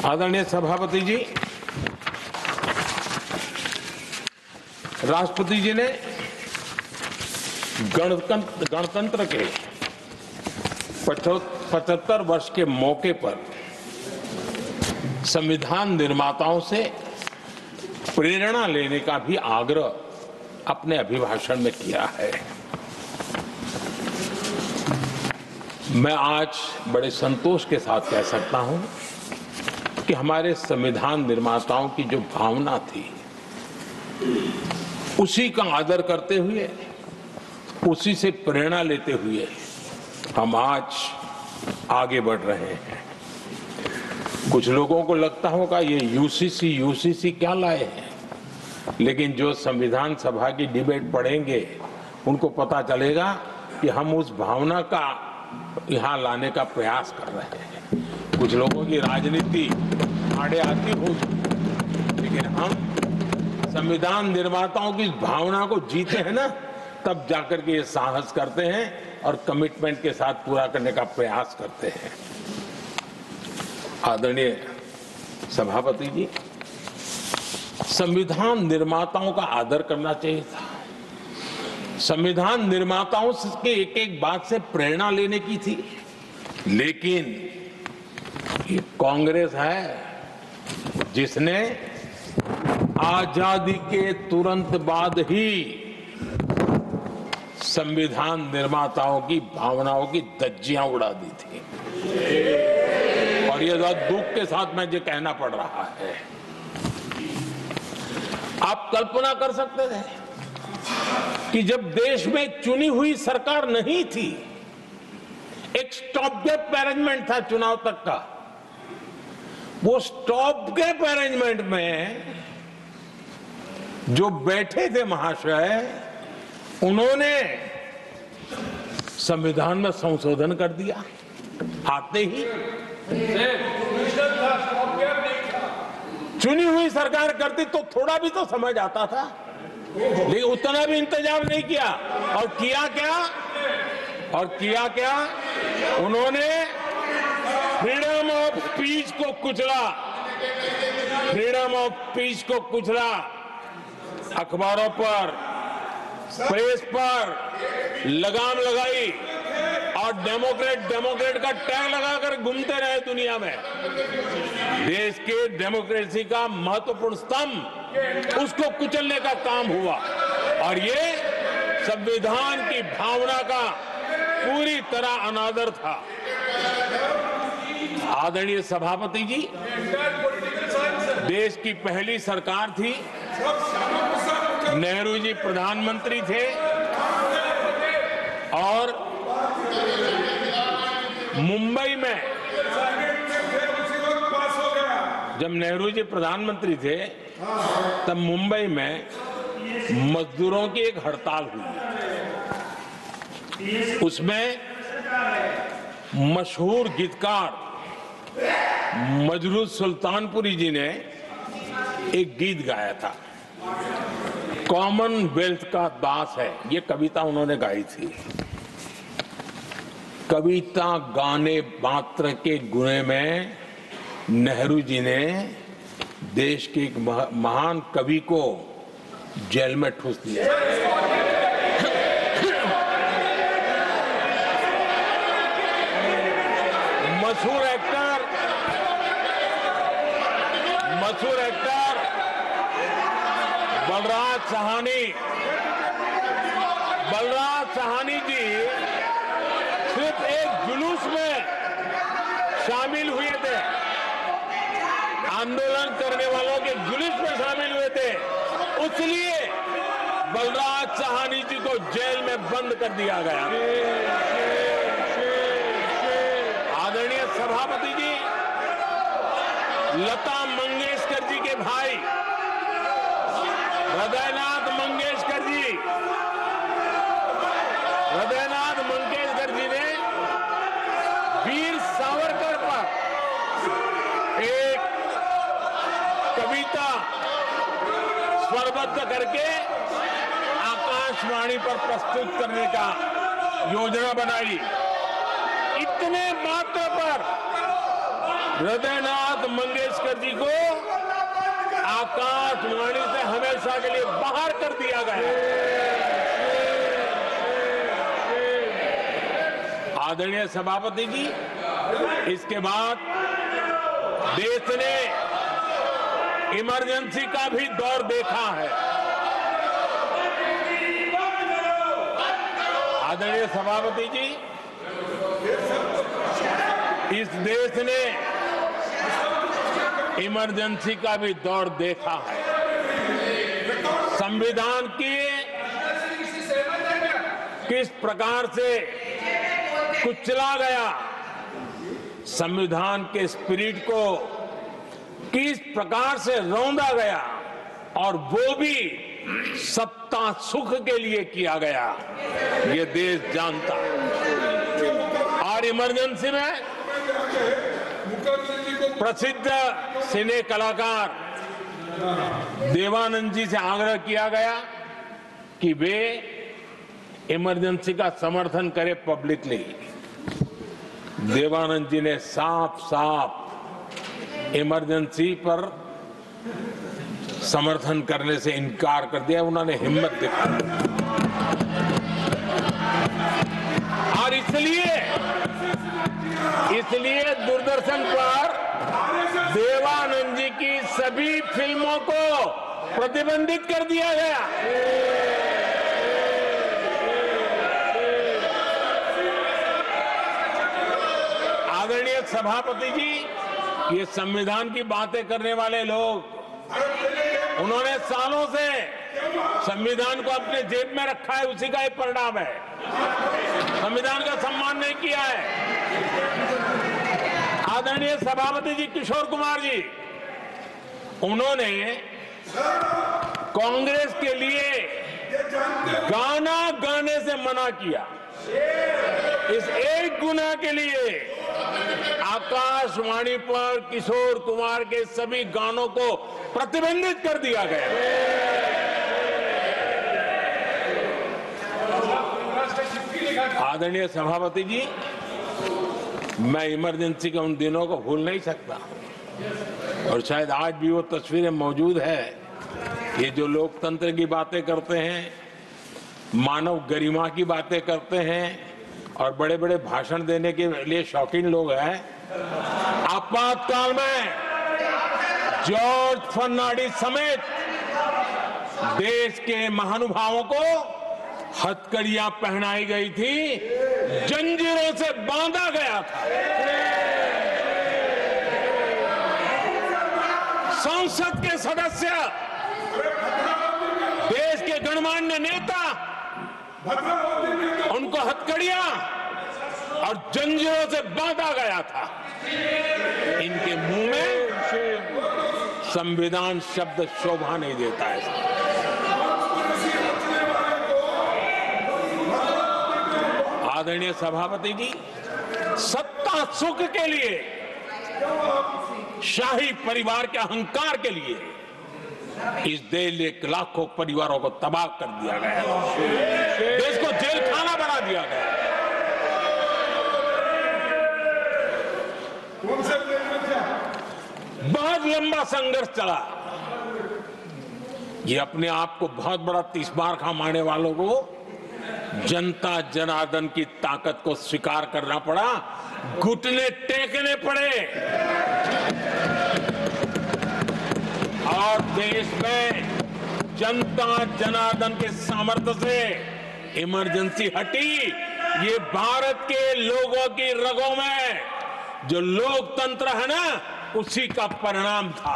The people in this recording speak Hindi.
आदरणीय सभापति जी, राष्ट्रपति जी ने गणतंत्र के 75 वर्ष के मौके पर संविधान निर्माताओं से प्रेरणा लेने का भी आग्रह अपने अभिभाषण में किया है। मैं आज बड़े संतोष के साथ कह सकता हूं कि हमारे संविधान निर्माताओं की जो भावना थी उसी का आदर करते हुए, उसी से प्रेरणा लेते हुए हम आज आगे बढ़ रहे हैं। कुछ लोगों को लगता होगा ये यूसीसी क्या लाए हैं, लेकिन जो संविधान सभा की डिबेट पढ़ेंगे उनको पता चलेगा कि हम उस भावना का यहाँ लाने का प्रयास कर रहे हैं। कुछ लोगों की राजनीति आड़े आती होगी, लेकिन हम संविधान निर्माताओं की भावना को जीते हैं ना, तब जाकर के ये साहस करते हैं और कमिटमेंट के साथ पूरा करने का प्रयास करते हैं। आदरणीय सभापति जी, संविधान निर्माताओं का आदर करना चाहिए था। संविधान निर्माताओं के एक एक बात से प्रेरणा लेने की थी, लेकिन ये कांग्रेस है जिसने आजादी के तुरंत बाद ही संविधान निर्माताओं की भावनाओं की धज्जियां उड़ा दी थी। और ये दुख के साथ मैं ये कहना पड़ रहा है। आप कल्पना कर सकते थे कि जब देश में चुनी हुई सरकार नहीं थी, एक स्टॉप गैप अरेंजमेंट था चुनाव तक का, वो स्टॉप गैप अरेंजमेंट में जो बैठे थे महाशय, उन्होंने संविधान में संशोधन कर दिया आते ही। चुनी हुई सरकार करती तो थोड़ा भी तो समझ आता था, लेकिन उतना भी इंतजाम नहीं किया। और किया क्या उन्होंने फ्रीडम ऑफ स्पीच को कुचला, फ्रीडम ऑफ स्पीच को कुचला। अखबारों पर, प्रेस पर लगाम लगाई और डेमोक्रेट का टैग लगाकर घूमते रहे दुनिया में। देश के डेमोक्रेसी का महत्वपूर्ण स्तंभ, उसको कुचलने का काम हुआ और ये संविधान की भावना का पूरी तरह अनादर था। आदरणीय सभापति जी, देश की पहली सरकार थी, नेहरू जी प्रधानमंत्री थे और मुंबई में जब नेहरू जी प्रधानमंत्री थे तब मुंबई में मजदूरों की एक हड़ताल हुई। उसमें मशहूर गीतकार मजरूह सुल्तानपुरी जी ने एक गीत गाया था, कॉमनवेल्थ का दास है। ये कविता उन्होंने गाई थी। कविता गाने मात्र के गुणे में नेहरू जी ने देश के एक महान कवि को जेल में ठूस दिया। मशहूर एक्टर बलराज साहनी जी सिर्फ एक जुलूस में शामिल हुए थे, आंदोलन करने वालों के जुलूस में शामिल हुए थे, इसलिए बलराज साहनी जी को जेल में बंद कर दिया गया। आदरणीय सभापति जी, लता मंगेशकर जी के भाई हृदयनाथ मंगेशकर जी ने वीर सावरकर पर एक कविता स्वरबद्ध करके आकाशवाणी पर प्रस्तुत करने का योजना बनाई। इतने मात्र पर हृदयनाथ मंगेशकर जी को आकाशवाणी से हमेशा के लिए बाहर कर दिया गया। आदरणीय सभापति जी, इसके बाद देश ने इमरजेंसी का भी दौर देखा है। आदरणीय सभापति जी, इस देश ने इमरजेंसी का भी दौर देखा है। संविधान की किस प्रकार से कुचला गया, संविधान के स्पिरिट को किस प्रकार से रौंदा गया, और वो भी सत्ता सुख के लिए किया गया, ये देश जानता है। और इमरजेंसी में प्रसिद्ध सिने कलाकार देवानंद जी से आग्रह किया गया कि वे इमरजेंसी का समर्थन करें पब्लिकली। देवानंद जी ने साफ साफ इमरजेंसी पर समर्थन करने से इनकार कर दिया। उन्होंने हिम्मत दिखाई, और इसलिए दूरदर्शन पर देवानंद जी की सभी फिल्मों को प्रतिबंधित कर दिया गया। आदरणीय सभापति जी, ये संविधान की बातें करने वाले लोग, उन्होंने सालों से संविधान को अपने जेब में रखा है, उसी का एक परिणाम है। संविधान का सम्मान नहीं किया है। आदरणीय सभापति जी किशोर कुमार जी, उन्होंने कांग्रेस के लिए गाना गाने से मना किया। इस एक गुनाह के लिए आकाशवाणी पर किशोर कुमार के सभी गानों को प्रतिबंधित कर दिया गया। आदरणीय सभापति जी, मैं इमरजेंसी के उन दिनों को भूल नहीं सकता, और शायद आज भी वो तस्वीरें मौजूद है। ये जो लोकतंत्र की बातें करते हैं, मानव गरिमा की बातें करते हैं, और बड़े बड़े भाषण देने के लिए शौकीन लोग हैं, आपातकाल में जॉर्ज फर्नांडिस समेत देश के महानुभावों को हथकड़ियां पहनाई गई थी, जंजीरों से बांधा गया था। संसद के सदस्य, देश के गणमान्य नेता, उनको हथकड़ियां और जंजीरों से बांधा गया था। इनके मुंह में संविधान शब्द शोभा नहीं देता है। आदरणीय सभापति जी, सत्ता सुख के लिए, शाही परिवार के अहंकार के लिए इस देश के लाखों परिवारों को तबाह कर दिया गया, देश को जेल खाना बना दिया गया। बहुत लंबा संघर्ष चला। ये अपने आप को बहुत बड़ा तीसमार मानने वालों को जनता जनार्दन की ताकत को स्वीकार करना पड़ा, घुटने टेकने पड़े, और देश में जनता जनार्दन के सामर्थ्य से इमरजेंसी हटी। ये भारत के लोगों की रगों में जो लोकतंत्र है ना, उसी का परिणाम था।